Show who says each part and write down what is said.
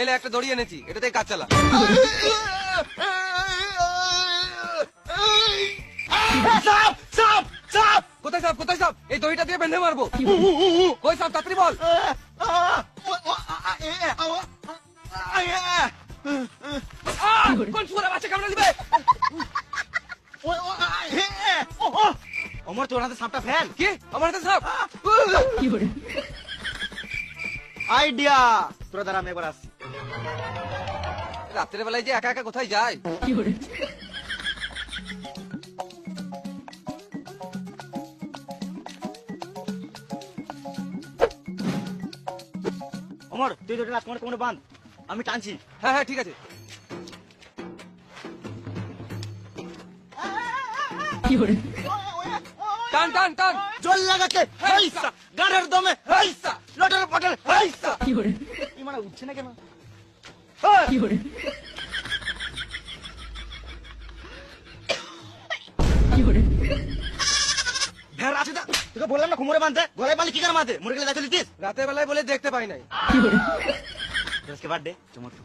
Speaker 1: এলে একটা দড়ি এনেছি, এটাতেই কাজ চালা। সাপ সাপ সাপ! কোথায় সাপ, কোথায় সাপ? এই দড়িটা দিয়ে বেঁধে মারবো। কই সাপ, তাড়াতাড়ি বল। কোন শুয়োরের বাচ্চা কামড়ে দিবে?
Speaker 2: অমর তোর হাতে সাপটা ফেল।
Speaker 1: কি আমার হাতে সাপ?
Speaker 2: আইডিয়া, তোরা দাঁড়া আমি একবার আসছি।
Speaker 1: রাত্রের বেলায় যে একা একা কোথায় যায়?
Speaker 2: অমর তুই তোর রাজকুমার কোমরে বাঁধ, আমি টানছি।
Speaker 1: হ্যাঁ হ্যাঁ ঠিক আছে। টান টান টান।
Speaker 2: জল লাগাতে হাইসা, গাড়ের দমে হাইসা, লটের পটের হাইসা। এই মানে উঠছে না কেন? ভেড় আছে না? তোকে বললাম না কোমরে বাঁধতে, গলায় বাঁধলে কি করে বাঁধে? মরে গেলে দায়িত্ব নিতিস?
Speaker 1: রাতের বেলায় বলে দেখতে পাই নাই।
Speaker 2: আজকে বার্থডে চমৎকার।